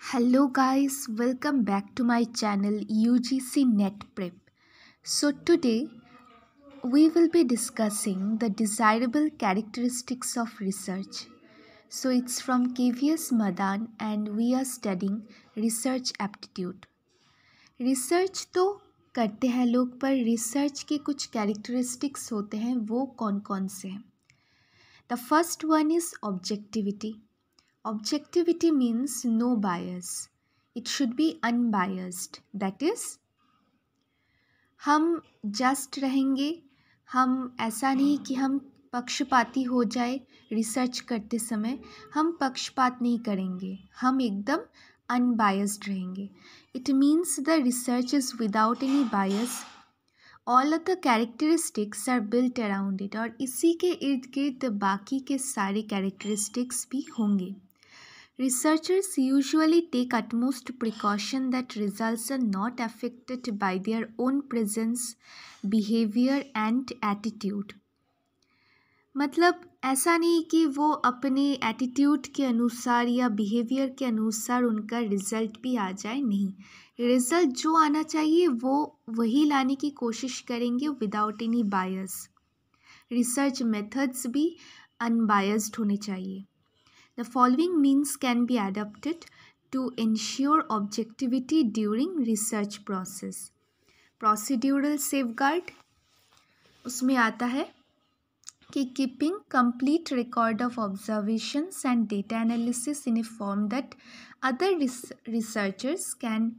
Hello guys, welcome back to my channel UGC Net Prep. So today we will be discussing the desirable characteristics of research. So it's from KVS Madan and we are studying research aptitude. Research तो करते हैं लोग, पर research के कुछ characteristics होते हैं, वो कौन कौन से हैं? The first one is objectivity. Objectivity means no bias. It should be unbiased. That is, हम जस्ट रहेंगे. हम ऐसा नहीं कि हम पक्षपाती हो जाए. रिसर्च करते समय हम पक्षपात नहीं करेंगे, हम एकदम अनबायस्ड रहेंगे. It means the research is without any bias. All of the characteristics are built around it. और इसी के इर्द गिर्द बाकी के सारे कैरेक्टरिस्टिक्स भी होंगे. Researchers usually take utmost precaution that results are not affected by their own presence, behavior and attitude. मतलब ऐसा नहीं कि वो अपने एटीट्यूड के अनुसार या बिहेवियर के अनुसार उनका रिज़ल्ट भी आ जाए. नहीं, रिज़ल्ट जो आना चाहिए वो वही लाने की कोशिश करेंगे विदाउट एनी बायस. रिसर्च मेथड्स भी अनबायस्ड होने चाहिए. The following means can be adopted to ensure objectivity during research process. Procedural safeguard उसमें आता है कि keeping complete record of observations and data analysis in a form that other researchers can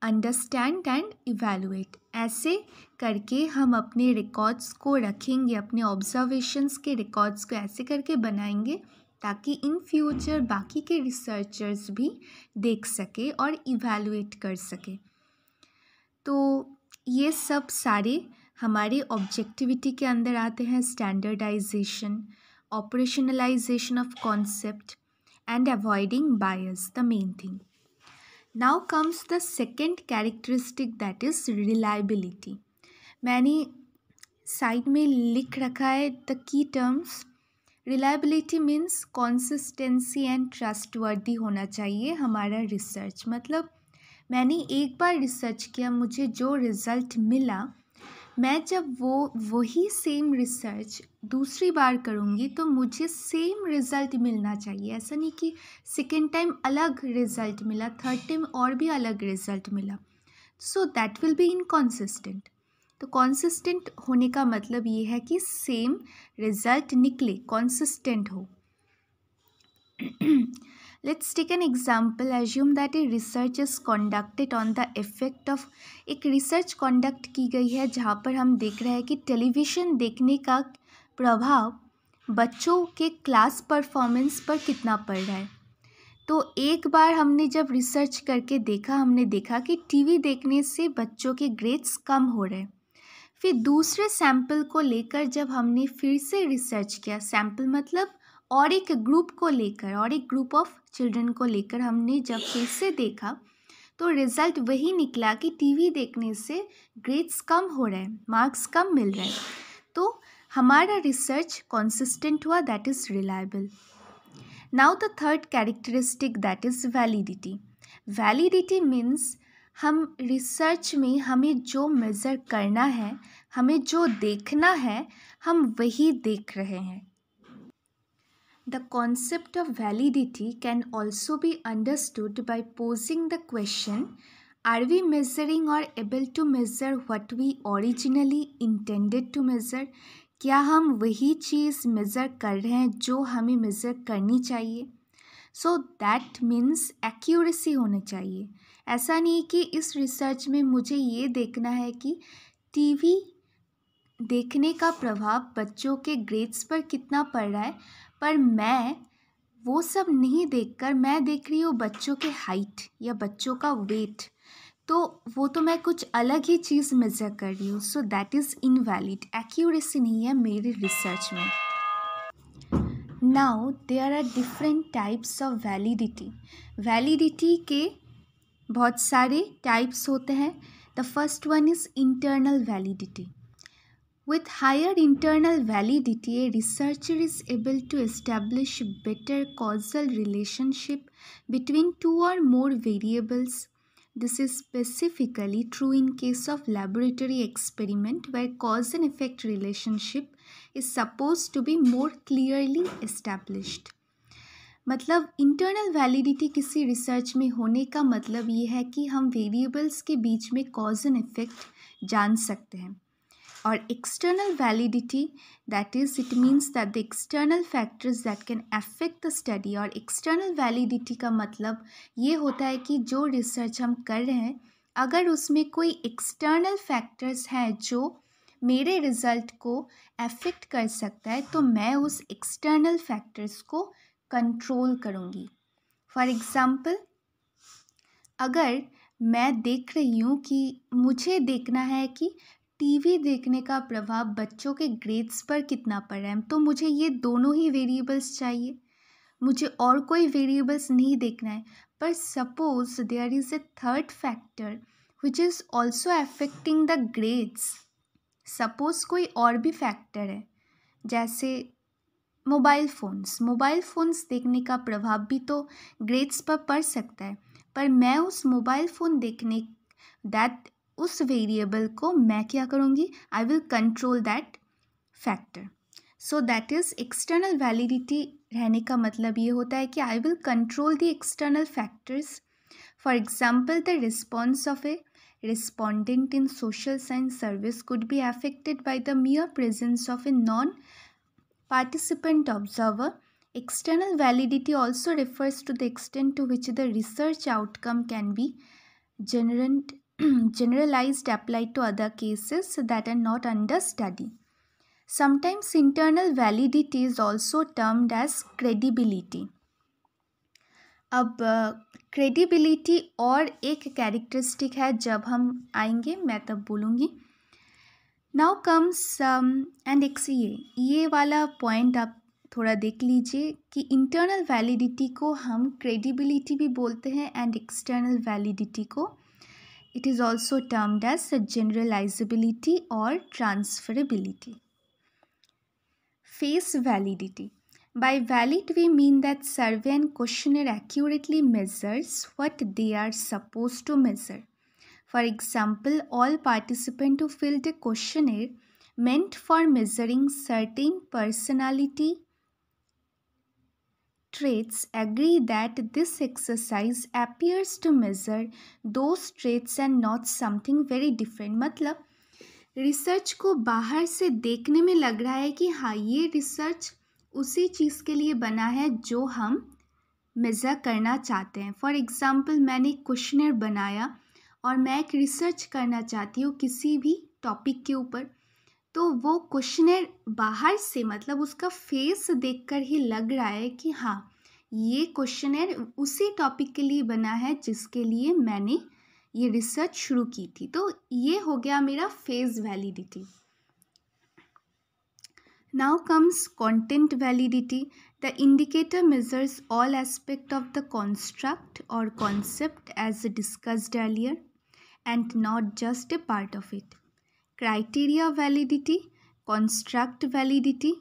understand and evaluate. ऐसे करके हम अपने records को रखेंगे, अपने ऑब्जर्वेशंस के रिकॉर्ड्स को ऐसे करके बनाएंगे ताकि इन फ्यूचर बाकी के रिसर्चर्स भी देख सके और इवैल्यूएट कर सके. तो ये सब सारे हमारे ऑब्जेक्टिविटी के अंदर आते हैं. Standardisation, operationalisation of concept and avoiding bias, the main thing. Now comes the second characteristic, that is reliability. मैंने साइड में लिख रखा है the key terms. Reliability means consistency and trustworthy होना चाहिए हमारा रिसर्च. मतलब मैंने एक बार रिसर्च किया, मुझे जो रिज़ल्ट मिला, मैं जब वही सेम रिसर्च दूसरी बार करूँगी तो मुझे सेम रिज़ल्ट मिलना चाहिए. ऐसा नहीं कि सेकेंड टाइम अलग रिज़ल्ट मिला, थर्ड टाइम और भी अलग रिज़ल्ट मिला. So that will be inconsistent. तो कॉन्सिस्टेंट होने का मतलब ये है कि सेम रिजल्ट निकले, कॉन्सिस्टेंट हो. Let's take an example. Assume that a research is conducted on the effect of. एक रिसर्च कंडक्ट की गई है जहाँ पर हम देख रहे हैं कि टेलीविज़न देखने का प्रभाव बच्चों के क्लास परफॉर्मेंस पर कितना पड़ रहा है. तो एक बार हमने जब रिसर्च करके देखा, हमने देखा कि टीवी देखने से बच्चों के ग्रेड्स कम हो रहे हैं. फिर दूसरे सैम्पल को लेकर जब हमने फिर से रिसर्च किया, सैम्पल मतलब और एक ग्रुप को लेकर, और एक ग्रुप ऑफ चिल्ड्रन को लेकर हमने जब फिर से देखा तो रिज़ल्ट वही निकला कि टीवी देखने से ग्रेड्स कम हो रहे हैं, मार्क्स कम मिल रहे हैं. तो हमारा रिसर्च कॉन्सिस्टेंट हुआ, that is reliable. Now the third characteristic, that is validity. Validity means हम रिसर्च में हमें जो मेज़र करना है, हमें जो देखना है, हम वही देख रहे हैं. The concept of validity can also be understood by posing the question, are we measuring or able to measure what we originally intended to measure. क्या हम वही चीज़ मेज़र कर रहे हैं जो हमें मेज़र करनी चाहिए. सो दैट मीन्स एक्यूरेसी होनी चाहिए. ऐसा नहीं कि इस रिसर्च में मुझे ये देखना है कि टीवी देखने का प्रभाव बच्चों के ग्रेड्स पर कितना पड़ रहा है, पर मैं वो सब नहीं देखकर मैं देख रही हूँ बच्चों के हाइट या बच्चों का वेट. तो वो तो मैं कुछ अलग ही चीज़ मेज़र कर रही हूँ. So that is invalid. Accuracy नहीं है मेरे रिसर्च में. Now there are different types of validity. Validity के बहुत सारे टाइप्स होते हैं. The first one is internal validity. With higher internal validity, a researcher is able to establish better causal relationship between two or more variables. This is specifically true in case of laboratory experiment where cause and effect relationship is supposed to be more clearly established. मतलब internal validity किसी research में होने का मतलब ये है कि हम वेरिएबल्स के बीच में कॉज एंड इफेक्ट जान सकते हैं. और external validity, that is it means that the external factors that can affect the study. और एक्सटर्नल वैलिडिटी का मतलब ये होता है कि जो रिसर्च हम कर रहे हैं अगर उसमें कोई एक्सटर्नल फैक्टर्स हैं जो मेरे रिजल्ट को अफेक्ट कर सकता है तो मैं उस एक्सटर्नल फैक्टर्स को कंट्रोल करूँगी. फॉर एग्ज़ाम्पल, अगर मैं देख रही हूँ कि मुझे देखना है कि टीवी देखने का प्रभाव बच्चों के ग्रेड्स पर कितना पड़ रहा है, तो मुझे ये दोनों ही वेरिएबल्स चाहिए, मुझे और कोई वेरिएबल्स नहीं देखना है. पर suppose there is a third factor which is also affecting the grades. Suppose कोई और भी फैक्टर है, जैसे मोबाइल फ़ोन्स देखने का प्रभाव भी तो ग्रेड्स पर पड़ सकता है. पर मैं उस मोबाइल फ़ोन देखने उस वेरिएबल को मैं क्या करूँगी, I will control that factor. So that is external validity रहने का मतलब ये होता है कि I will control the external factors. For example, the response of A respondent in social science service could be affected by the mere presence of a non-participant observer. External validity also refers to the extent to which the research outcome can be generalized, applied to other cases that are not under study. Sometimes internal validity is also termed as credibility. अब credibility और एक characteristic है, जब हम आएंगे मैं तब बोलूँगी. नाउ कम्स एंड ये वाला पॉइंट आप थोड़ा देख लीजिए कि इंटरनल वैलिडिटी को हम क्रेडिबिलिटी भी बोलते हैं एंड एक्सटर्नल वैलिडिटी को it is also termed as generalizability और transferability. Face validity. By valid, we mean that survey and questionnaire accurately measures what they are supposed to measure. For example, all participants who filled a questionnaire meant for measuring certain personality traits agree that this exercise appears to measure those traits and not something very different. मतलब research को बाहर से देखने में लग रहा है कि हाँ, ये रिसर्च उसी चीज़ के लिए बना है जो हम मेज़र करना चाहते हैं. फॉर एग्ज़ाम्पल, मैंने एक क्वेश्चनर बनाया और मैं एक रिसर्च करना चाहती हूँ किसी भी टॉपिक के ऊपर, तो वो क्वेश्चनर बाहर से मतलब उसका फेस देखकर ही लग रहा है कि हाँ, ये क्वेश्चनर उसी टॉपिक के लिए बना है जिसके लिए मैंने ये रिसर्च शुरू की थी. तो ये हो गया मेरा face validity. Now comes content validity. The indicator measures all aspects of the construct or concept as discussed earlier and not just a part of it. Criteria validity, construct validity.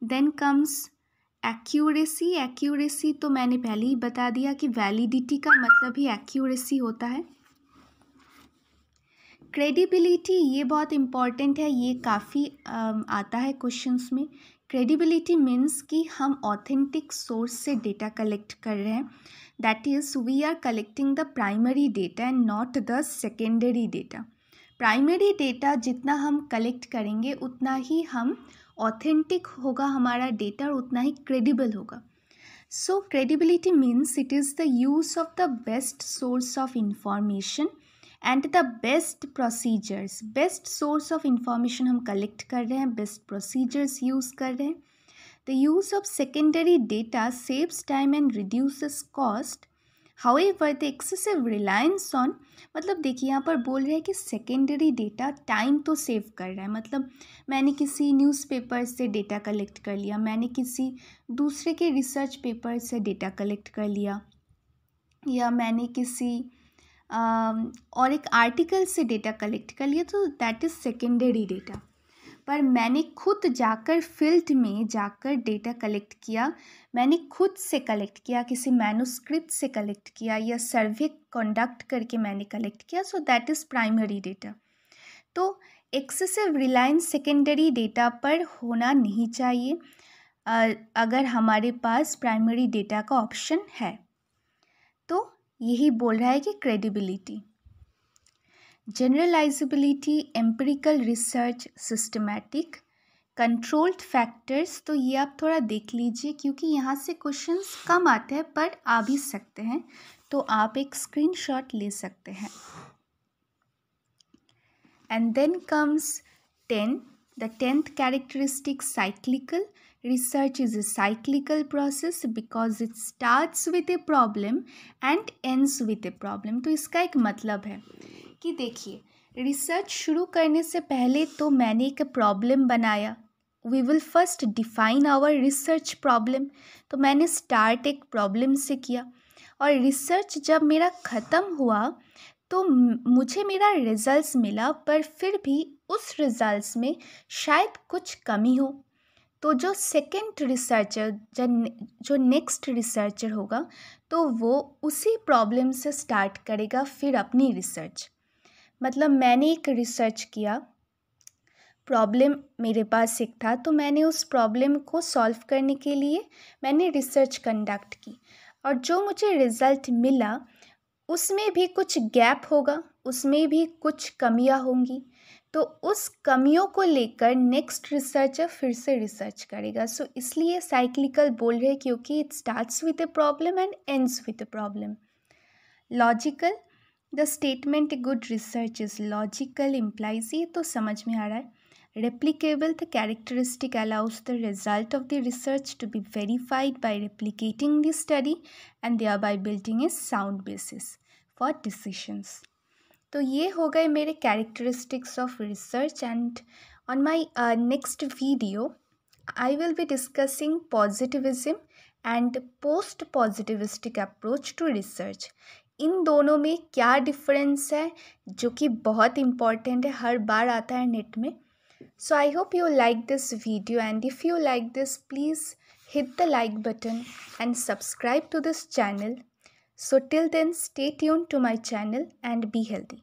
Then comes accuracy. Accuracy तो मैंने पहले ही बता दिया कि validity का मतलब ही accuracy होता है. क्रेडिबिलिटी, ये बहुत इम्पॉर्टेंट है, ये काफ़ी आता है क्वेश्चंस में. क्रेडिबिलिटी मीन्स कि हम ऑथेंटिक सोर्स से डेटा कलेक्ट कर रहे हैं. That is we are collecting the primary data and not the secondary data. Primary data जितना हम कलेक्ट करेंगे उतना ही हम ऑथेंटिक होगा हमारा डेटा और उतना ही क्रेडिबल होगा. So credibility means it is the use of the best source of information and the best procedures. Best source of information हम कलेक्ट कर रहे हैं, बेस्ट प्रोसीजर्स यूज़ कर रहे हैं. The use of secondary data saves time and reduces cost. However the excessive reliance on, मतलब देखिए यहाँ पर बोल रहे हैं कि सेकेंडरी डेटा टाइम तो सेव कर रहा है. मतलब मैंने किसी न्यूज़पेपर से डेटा कलेक्ट कर लिया, मैंने किसी दूसरे के रिसर्च पेपर से डेटा कलेक्ट कर लिया, या मैंने किसी और एक आर्टिकल से डेटा कलेक्ट कर लिया तो दैट इज़ सेकेंडरी डेटा। पर मैंने खुद जाकर फील्ड में जाकर डेटा कलेक्ट किया, मैंने खुद से कलेक्ट किया, किसी मैन्युस्क्रिप्ट से कलेक्ट किया या सर्वे कंडक्ट करके मैंने कलेक्ट किया, सो दैट इज़ प्राइमरी डेटा। तो एक्सेसिव रिलायंस सेकेंडरी डेटा पर होना नहीं चाहिए अगर हमारे पास प्राइमरी डेटा का ऑप्शन है। तो यही बोल रहा है कि credibility, generalisability, empirical research, systematic, controlled factors. तो ये आप थोड़ा देख लीजिए क्योंकि यहाँ से क्वेश्चंस कम आते हैं पर आ भी सकते हैं, तो आप एक स्क्रीनशॉट ले सकते हैं। And then comes 10, the 10th characteristic, cyclical. Research is a cyclical process because it starts with a problem and ends with a problem. तो इसका एक मतलब है कि देखिए, रिसर्च शुरू करने से पहले तो मैंने एक प्रॉब्लम बनाया। We will first define our research problem. तो मैंने स्टार्ट एक प्रॉब्लम से किया और रिसर्च जब मेरा ख़त्म हुआ तो मुझे मेरा रिजल्ट्स मिला, पर फिर भी उस रिजल्ट्स में शायद कुछ कमी हो। तो जो सेकेंड रिसर्चर, जो नेक्स्ट रिसर्चर होगा, तो वो उसी प्रॉब्लम से स्टार्ट करेगा फिर अपनी रिसर्च। मतलब मैंने एक रिसर्च किया, प्रॉब्लम मेरे पास एक था, तो मैंने उस प्रॉब्लम को सॉल्व करने के लिए मैंने रिसर्च कंडक्ट की और जो मुझे रिज़ल्ट मिला उसमें भी कुछ गैप होगा, उसमें भी कुछ कमियां होंगी। तो उस कमियों को लेकर नेक्स्ट रिसर्चर फिर से रिसर्च करेगा। सो इसलिए साइक्लिकल बोल रहे हैं क्योंकि it starts with a problem and ends with a problem. Logical, the statement good research is logical implies, ये तो समझ में आ रहा है। Replicable, the characteristic allows the result of the research to be verified by replicating the study and thereby building a sound basis for decisions. तो ये हो गए मेरे characteristics of research. And on my next video I will be discussing positivism and post positivistic approach to research. इन दोनों में क्या difference है जो कि बहुत इम्पॉर्टेंट है, हर बार आता है नेट में। So I hope you like this video, and if you like this, please hit the like button and subscribe to this channel. So till then, stay tuned to my channel and be healthy.